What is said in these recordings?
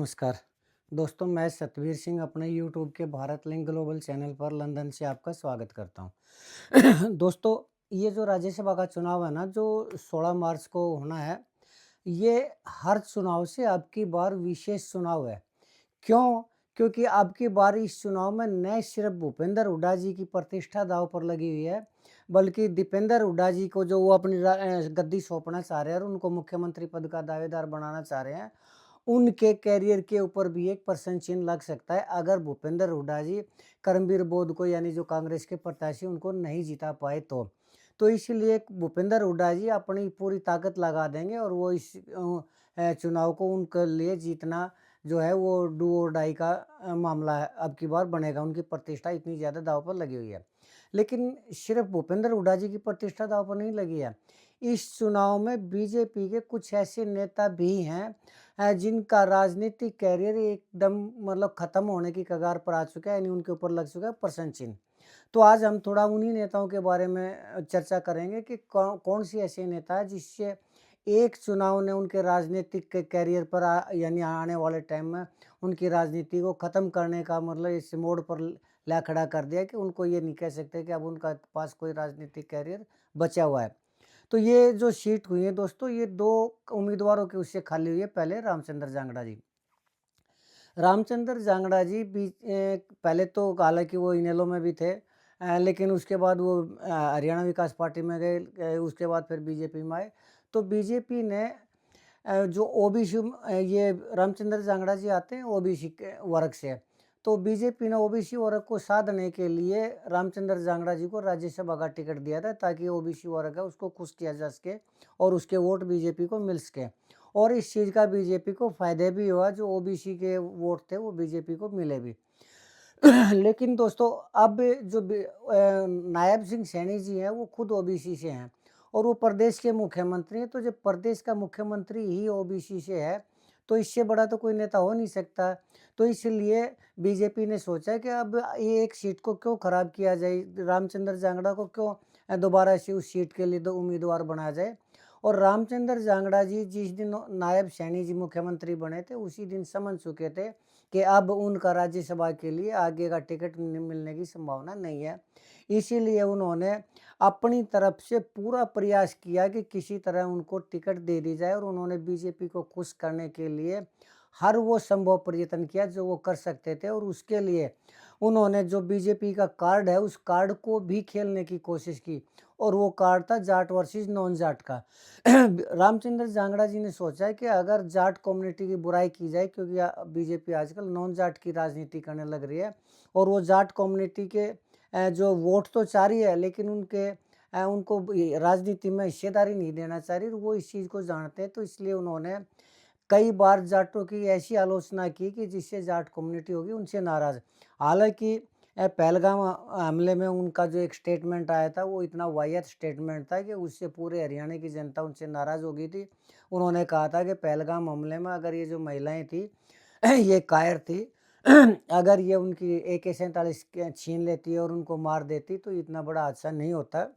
नमस्कार दोस्तों, मैं सतवीर सिंह अपने यूट्यूब के भारत लिंक ग्लोबल चैनल पर लंदन से आपका स्वागत करता हूं। दोस्तों, ये जो राज्यसभा का चुनाव है ना, जो 16 मार्च को होना है, ये हर चुनाव से अब की बार विशेष चुनाव है। क्यों? क्योंकि अब की बार इस चुनाव में न सिर्फ भूपेंद्र हुड्डा जी की प्रतिष्ठा दांव पर लगी हुई है, बल्कि दीपेंद्र हुड्डा जी को जो वो अपनी गद्दी सौंपना चाह रहे हैं और उनको मुख्यमंत्री पद का दावेदार बनाना चाह रहे हैं, उनके कैरियर के ऊपर भी एक प्रश्न चिन्ह लग सकता है अगर भूपेंद्र हुड्डा जी करमबीर बोर्ड को, यानी जो कांग्रेस के प्रत्याशी, उनको नहीं जिता पाए तो इसलिए भूपेंद्र हुड्डा जी अपनी पूरी ताकत लगा देंगे और वो इस चुनाव को उनके लिए जीतना जो है वो डू और डाई का मामला है, अब की बार बनेगा। उनकी प्रतिष्ठा इतनी ज़्यादा दांव पर लगी हुई है। लेकिन सिर्फ भूपेंद्र हुड्डा जी की प्रतिष्ठा दांव पर नहीं लगी है। इस चुनाव में बीजेपी के कुछ ऐसे नेता भी हैं जिनका राजनीतिक कैरियर एकदम मतलब खत्म होने की कगार पर आ चुका है, यानी उनके ऊपर लग चुका है प्रश्न चिन्ह। तो आज हम थोड़ा उन्हीं नेताओं के बारे में चर्चा करेंगे कि कौन सी ऐसे नेता है जिससे एक चुनाव ने उनके राजनीतिक के कैरियर पर यानी आने वाले टाइम में उनकी राजनीति को ख़त्म करने का मतलब इस मोड़ पर ला खड़ा कर दिया कि उनको ये नहीं कह सकते कि अब उनका पास कोई राजनीतिक कैरियर बचा हुआ है। तो ये जो सीट हुई है दोस्तों, ये दो उम्मीदवारों की उससे खाली हुई है। पहले रामचंद्र जांगड़ा जी। रामचंद्र जांगड़ा जी पहले तो हालांकि वो इनेलो में भी थे, लेकिन उसके बाद वो हरियाणा विकास पार्टी में गए, उसके बाद फिर बीजेपी में आए। तो बीजेपी ने जो ओबीसी ये रामचंद्र जांगड़ा जी आते हैं ओबीसी के वर्ग से। तो बीजेपी ने ओबीसी वर्ग को साधने के लिए रामचंद्र जांगड़ा जी को राज्यसभा का टिकट दिया था, ताकि ओबीसी वर्ग है उसको खुश किया जा सके और उसके वोट बीजेपी को मिल सके। और इस चीज़ का बीजेपी को फायदे भी हुआ, जो ओबीसी के वोट थे वो बीजेपी को मिले भी। लेकिन दोस्तों, अब जो नायब सिंह सैनी जी हैं वो खुद ओबीसी से हैं और वो प्रदेश के मुख्यमंत्री हैं। तो जब प्रदेश का मुख्यमंत्री ही ओबीसी से है, तो इससे बड़ा तो कोई नेता हो नहीं सकता। तो इसलिए बीजेपी ने सोचा कि अब ये एक सीट को क्यों खराब किया जाए, रामचंद्र जांगड़ा को क्यों दोबारा से उस सीट के लिए दो उम्मीदवार बनाया जाए। और रामचंद्र जांगड़ा जी जिस दिन नायब सैनी जी मुख्यमंत्री बने थे, उसी दिन समझ चुके थे कि अब उनका राज्यसभा के लिए आगे का टिकट मिलने की संभावना नहीं है। इसीलिए उन्होंने अपनी तरफ से पूरा प्रयास किया कि किसी तरह उनको टिकट दे दी जाए और उन्होंने बीजेपी को खुश करने के लिए हर वो संभव प्रयत्न किया जो वो कर सकते थे। और उसके लिए उन्होंने जो बीजेपी का कार्ड है उस कार्ड को भी खेलने की कोशिश की, और वो कार्ड था जाट वर्सेस नॉन जाट का। रामचंद्र जांगड़ा जी ने सोचा है कि अगर जाट कम्युनिटी की बुराई की जाए, क्योंकि बीजेपी आजकल नॉन जाट की राजनीति करने लग रही है और वो जाट कम्युनिटी के जो वोट तो चाह रही है, लेकिन उनको राजनीति में हिस्सेदारी नहीं देना चाह रही, वो इस चीज़ को जानते हैं। तो इसलिए उन्होंने कई बार जाटों की ऐसी आलोचना की कि जिससे जाट कम्युनिटी होगी उनसे नाराज़। हालांकि पहलगाम हमले में उनका जो एक स्टेटमेंट आया था वो इतना वाहियात स्टेटमेंट था कि उससे पूरे हरियाणा की जनता उनसे नाराज़ हो गई थी। उन्होंने कहा था कि पहलगाम हमले में अगर ये जो महिलाएं थी ये कायर थी, अगर ये उनकी AK-47 छीन लेती और उनको मार देती तो इतना बड़ा हादसा नहीं होता।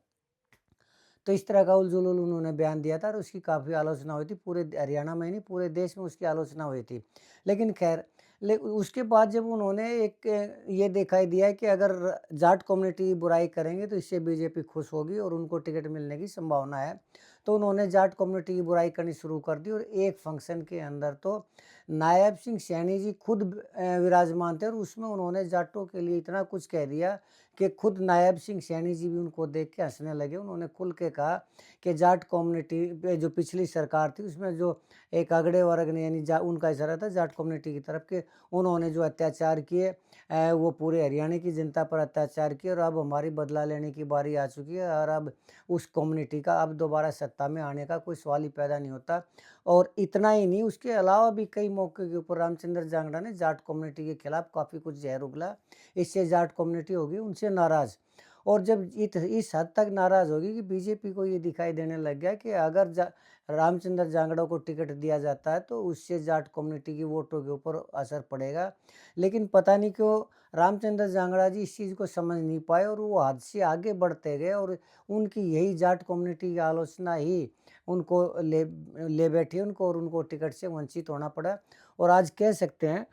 तो इस तरह का उलझुल उन्होंने बयान दिया था और उसकी काफ़ी आलोचना हुई थी, पूरे हरियाणा में ही नहीं पूरे देश में उसकी आलोचना हुई थी। लेकिन खैर, उसके बाद जब उन्होंने एक ये दिखाई दिया कि अगर जाट कम्युनिटी की बुराई करेंगे तो इससे बीजेपी खुश होगी और उनको टिकट मिलने की संभावना है, तो उन्होंने जाट कम्युनिटी की बुराई करनी शुरू कर दी। और एक फंक्शन के अंदर तो नायब सिंह सैनी जी खुद विराजमान थे और उसमें उन्होंने जाटों के लिए इतना कुछ कह दिया कि खुद नायब सिंह सैनी जी भी उनको देख के हंसने लगे। उन्होंने खुल के कहा कि जाट कम्युनिटी पे जो पिछली सरकार थी उसमें जो एक अगड़े वर्ग ने, यानी उनका इशारा था जाट कम्युनिटी की तरफ के, उन्होंने जो अत्याचार किए वो पूरे हरियाणा की जनता पर अत्याचार किए और अब हमारी बदला लेने की बारी आ चुकी है और अब उस कम्युनिटी का अब दोबारा सत्ता में आने का कोई सवाल ही पैदा नहीं होता। और इतना ही नहीं, उसके अलावा भी कई मौके के ऊपर रामचंद्र जांगड़ा ने जाट कम्युनिटी के खिलाफ काफ़ी कुछ जहर उगला। इससे जाट कम्युनिटी होगी उनसे नाराज़। और जब इस हद तक नाराज़ होगी कि बीजेपी को ये दिखाई देने लग गया कि अगर रामचंद्र जांगड़ा को टिकट दिया जाता है तो उससे जाट कम्युनिटी की वोटों के ऊपर असर पड़ेगा। लेकिन पता नहीं क्यों रामचंद्र जांगड़ा जी इस चीज़ को समझ नहीं पाए और वो हद से आगे बढ़ते गए और उनकी यही जाट कम्युनिटी की आलोचना ही उनको ले बैठी उनको और उनको टिकट से वंचित होना पड़ा। और आज कह सकते हैं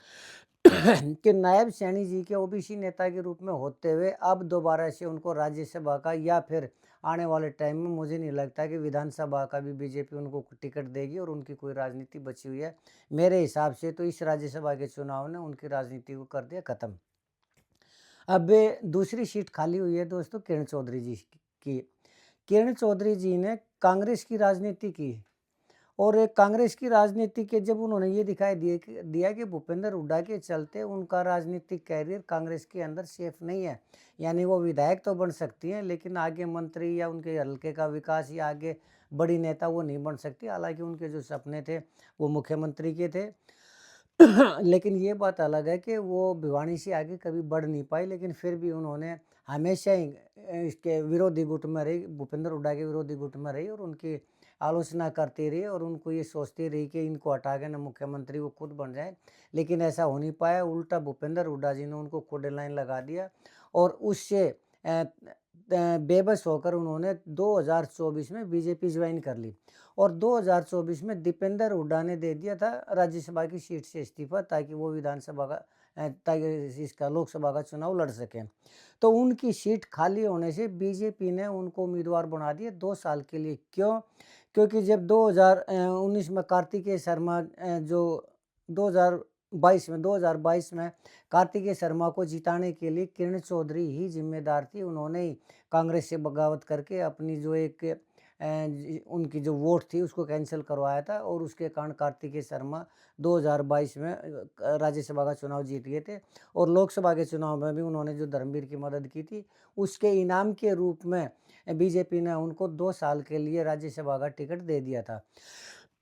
कि नायब सैनी जी के ओबीसी नेता के रूप में होते हुए अब दोबारा से उनको राज्यसभा का या फिर आने वाले टाइम में मुझे नहीं लगता कि विधानसभा का भी बीजेपी उनको टिकट देगी और उनकी कोई राजनीति बची हुई है। मेरे हिसाब से तो इस राज्यसभा के चुनाव ने उनकी राजनीति को कर दिया खत्म। अब दूसरी सीट खाली हुई है दोस्तों किरण चौधरी जी की। किरण चौधरी जी ने कांग्रेस की राजनीति की और कांग्रेस की राजनीति के जब उन्होंने ये दिखाई दिया कि भूपेंद्र हुड्डा के चलते उनका राजनीतिक कैरियर कांग्रेस के अंदर सेफ नहीं है, यानी वो विधायक तो बन सकती हैं लेकिन आगे मंत्री या उनके हल्के का विकास या आगे बड़ी नेता वो नहीं बन सकती। हालांकि उनके जो सपने थे वो मुख्यमंत्री के थे लेकिन ये बात अलग है कि वो भिवानी से आगे कभी बढ़ नहीं पाई, लेकिन फिर भी उन्होंने हमेशा ही इसके विरोधी गुट में रही, भूपेंद्र हुड्डा के विरोधी गुट में रही और उनकी आलोचना करती रही और उनको ये सोचती रही कि इनको हटा के ना मुख्यमंत्री वो खुद बन जाए। लेकिन ऐसा हो नहीं पाया, उल्टा भूपेंद्र हुड्डा जी ने उनको खुद लाइन लगा दिया और उससे बेबस होकर उन्होंने 2024 में बीजेपी ज्वाइन कर ली और 2024 में दीपेंद्र हुड्डा ने दे दिया था राज्यसभा की सीट से इस्तीफा ताकि वो विधानसभा का ताकि इसका लोकसभा का चुनाव लड़ सकें। तो उनकी सीट खाली होने से बीजेपी ने उनको उम्मीदवार बना दिया 2 साल के लिए। क्यों? क्योंकि जब 2019 में कार्तिकेय शर्मा जो 2022 में कार्तिकेय शर्मा को जिताने के लिए किरण चौधरी ही जिम्मेदार थी। उन्होंने ही कांग्रेस से बगावत करके अपनी जो एक उनकी जो वोट थी उसको कैंसिल करवाया था और उसके कारण कार्तिकेय शर्मा 2022 में राज्यसभा का चुनाव जीत गए थे और लोकसभा के चुनाव में भी उन्होंने जो धर्मवीर की मदद की थी उसके इनाम के रूप में बीजेपी ने उनको 2 साल के लिए राज्यसभा का टिकट दे दिया था।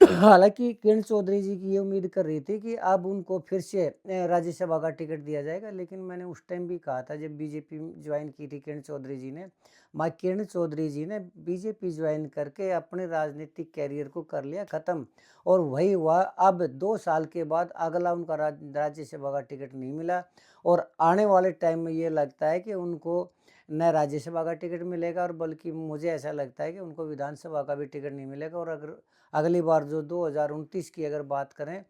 हालांकि किरण चौधरी जी की ये उम्मीद कर रही थी कि अब उनको फिर से राज्यसभा का टिकट दिया जाएगा, लेकिन मैंने उस टाइम भी कहा था जब बीजेपी ज्वाइन की थी किरण चौधरी जी ने, माँ किरण चौधरी जी ने बीजेपी ज्वाइन करके अपने राजनीतिक कैरियर को कर लिया ख़त्म और वही हुआ। अब 2 साल के बाद अगला उनका राज्यसभा का टिकट नहीं मिला और आने वाले टाइम में ये लगता है कि उनको न राज्यसभा का टिकट मिलेगा और बल्कि मुझे ऐसा लगता है कि उनको विधानसभा का भी टिकट नहीं मिलेगा। और अगर अगली बार जो 2029 की अगर बात करें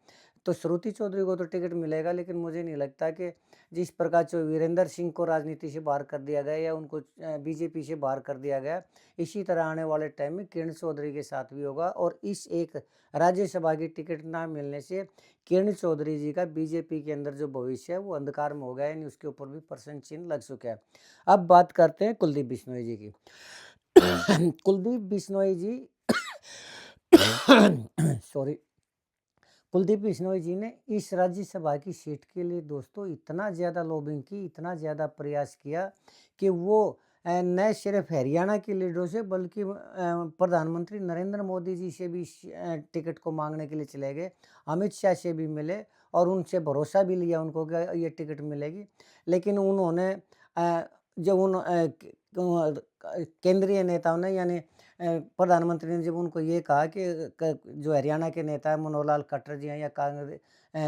तो श्रुति चौधरी को तो टिकट मिलेगा, लेकिन मुझे नहीं लगता कि जिस प्रकार से वीरेंद्र सिंह को राजनीति से बाहर कर दिया गया या उनको बीजेपी से बाहर कर दिया गया, इसी तरह आने वाले टाइम में किरण चौधरी के साथ भी होगा। और इस एक राज्यसभा की टिकट ना मिलने से किरण चौधरी जी का बीजेपी के अंदर जो भविष्य है वो अंधकार में हो गया, यानी उसके ऊपर भी प्रश्न चिन्ह लग चुका है। अब बात करते हैं कुलदीप बिश्नोई जी की। कुलदीप बिश्नोई जी सॉरी कुलदीप बिश्नोई जी ने इस राज्यसभा की सीट के लिए दोस्तों इतना ज़्यादा लॉबिंग की, इतना ज़्यादा प्रयास किया कि वो न सिर्फ हरियाणा के लीडरों से बल्कि प्रधानमंत्री नरेंद्र मोदी जी से भी टिकट को मांगने के लिए चले गए, अमित शाह से भी मिले और उनसे भरोसा भी लिया उनको कि ये टिकट मिलेगी। लेकिन उन्होंने जब उन केंद्रीय नेताओं ने यानी प्रधानमंत्री ने जब उनको ये कहा कि जो हरियाणा के नेता है मनोहर लाल खट्टर जी हैं या कांग्रेस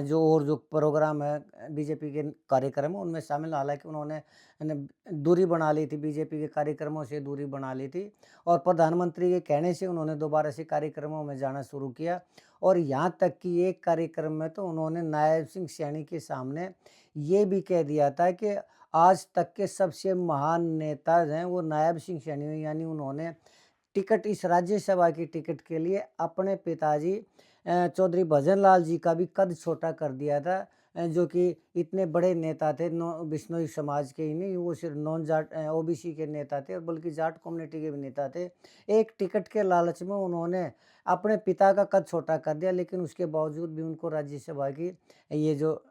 जो प्रोग्राम है बीजेपी के कार्यक्रम है उनमें शामिल, हालांकि उन्होंने दूरी बना ली थी, बीजेपी के कार्यक्रमों से दूरी बना ली थी और प्रधानमंत्री के कहने से उन्होंने दोबारा से कार्यक्रमों में जाना शुरू किया। और यहाँ तक कि एक कार्यक्रम में तो उन्होंने नायब सिंह सैनी के सामने ये भी कह दिया था कि आज तक के सबसे महान नेता हैं वो नायब सिंह सैनी हैं, यानी उन्होंने टिकट इस राज्यसभा की टिकट के लिए अपने पिताजी चौधरी भजन लाल जी का भी कद छोटा कर दिया था, जो कि इतने बड़े नेता थे बिश्नोई समाज के ही नहीं, वो सिर्फ नॉन जाट ओबीसी के नेता थे और बल्कि जाट कम्युनिटी के भी नेता थे। एक टिकट के लालच में उन्होंने अपने पिता का कद छोटा कर दिया, लेकिन उसके बावजूद भी उनको राज्यसभा की ये जो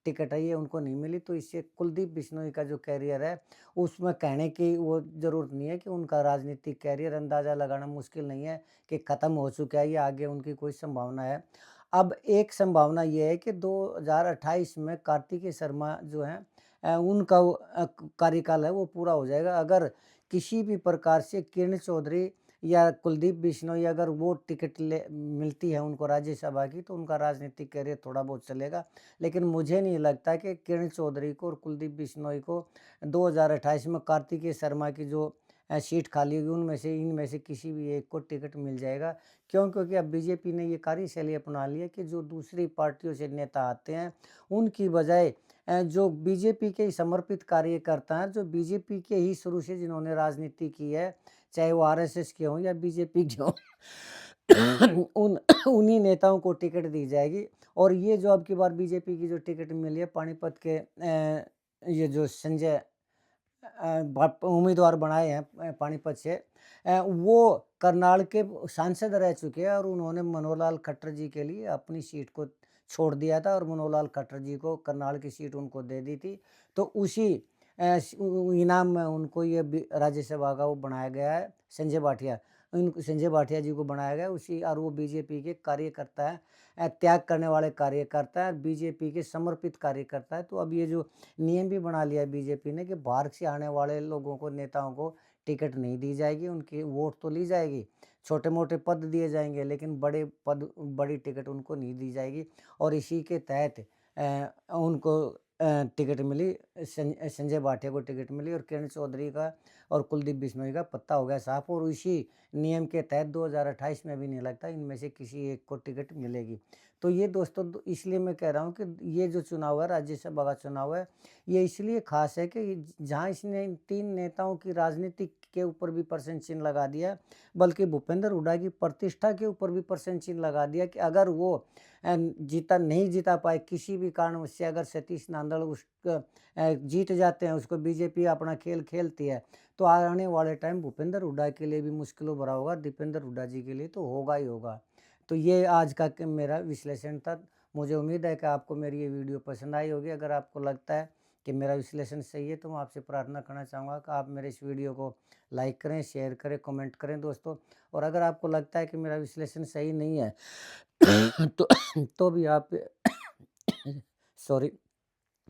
टिकट है ये उनको नहीं मिली। तो इससे कुलदीप बिश्नोई का जो कैरियर है उसमें कहने की वो ज़रूरत नहीं है कि उनका राजनीतिक कैरियर अंदाज़ा लगाना मुश्किल नहीं है कि ख़त्म हो चुका है या आगे उनकी कोई संभावना है। अब एक संभावना ये है कि 2028 में कार्तिकेय शर्मा जो हैं उनका वो कार्यकाल है वो पूरा हो जाएगा। अगर किसी भी प्रकार से किरण चौधरी या कुलदीप बिश्नोई अगर वो टिकट ले मिलती है उनको राज्यसभा की, तो उनका राजनीतिक करियर थोड़ा बहुत चलेगा। लेकिन मुझे नहीं लगता कि किरण चौधरी को और कुलदीप बिश्नोई को 2028 में कार्तिकेय शर्मा की जो सीट खाली होगी उनमें से इनमें से किसी भी एक को टिकट मिल जाएगा। क्यों? क्योंकि अब बीजेपी ने ये कार्यशैली अपना ली है कि जो दूसरी पार्टियों से नेता आते हैं उनकी बजाय जो बीजेपी के ही समर्पित कार्यकर्ता हैं, जो बीजेपी के ही शुरू से जिन्होंने राजनीति की है, चाहे वो आरएसएस के हों या बीजेपी के हों, उन उन्हीं नेताओं को टिकट दी जाएगी। और ये जो अब की बार बीजेपी की जो टिकट मिली है पानीपत के ये जो संजय उम्मीदवार बनाए हैं पानीपत से, वो करनाल के सांसद रह चुके हैं और उन्होंने मनोहर लाल खट्टर जी के लिए अपनी सीट को छोड़ दिया था और मनोहर लाल खट्टर जी को करनाल की सीट उनको दे दी थी। तो उसी इनाम में उनको ये राज्यसभा का वो बनाया गया है संजय भाटिया। संजय भाटिया जी को बनाया गया उसी, और वो बीजेपी के कार्यकर्ता है, त्याग करने वाले कार्यकर्ता है, बीजेपी के समर्पित कार्यकर्ता है। तो अब ये जो नियम भी बना लिया है बीजेपी ने कि बाहर से आने वाले लोगों को, नेताओं को टिकट नहीं दी जाएगी, उनकी वोट तो ली जाएगी, छोटे-मोटे पद दिए जाएँगे, लेकिन बड़े पद, बड़ी टिकट उनको नहीं दी जाएगी। और इसी के तहत उनको टिकट मिली, संजय भाटिया को टिकट मिली और किरण चौधरी का और कुलदीप बिश्नोई का पत्ता हो गया साफ। और इसी नियम के तहत 2028 में भी नहीं लगता इनमें से किसी एक को टिकट मिलेगी। तो ये दोस्तों इसलिए मैं कह रहा हूँ कि ये जो चुनाव है, राज्यसभा का चुनाव है, ये इसलिए खास है कि जहाँ इसने इन 3 नेताओं की राजनीति के ऊपर भी प्रश्न चिन्ह लगा दिया, बल्कि भूपेंद्र हुड्डा की प्रतिष्ठा के ऊपर भी प्रश्न चिन्ह लगा दिया कि अगर वो नहीं जीता पाए किसी भी कारणवश से, अगर सतीश नांदल जीत जाते हैं, उसको बीजेपी अपना खेल खेलती है, तो आने वाले टाइम भूपेंद्र हुड्डा के लिए भी मुश्किलों भरा होगा, दीपेंद्र हुड्डा जी के लिए तो होगा ही होगा। तो ये आज का मेरा विश्लेषण था। मुझे उम्मीद है कि आपको मेरी ये वीडियो पसंद आई होगी। अगर आपको लगता है कि मेरा विश्लेषण सही है, तो मैं आपसे प्रार्थना करना चाहूँगा कि आप मेरे इस वीडियो को लाइक करें, शेयर करें, कमेंट करें दोस्तों। और अगर आपको लगता है कि मेरा विश्लेषण सही नहीं है तो तो भी आप सॉरी,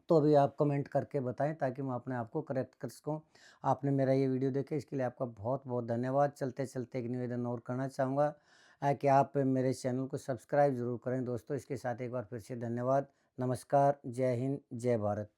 तो भी आप कमेंट करके बताएं ताकि मैं अपने आप को करेक्ट कर सकूं। आपने मेरा ये वीडियो देखा इसके लिए आपका बहुत बहुत धन्यवाद। चलते चलते एक निवेदन और करना चाहूँगा कि आप मेरे चैनल को सब्सक्राइब ज़रूर करें दोस्तों। इसके साथ एक बार फिर से धन्यवाद। नमस्कार, जय हिंद, जय भारत।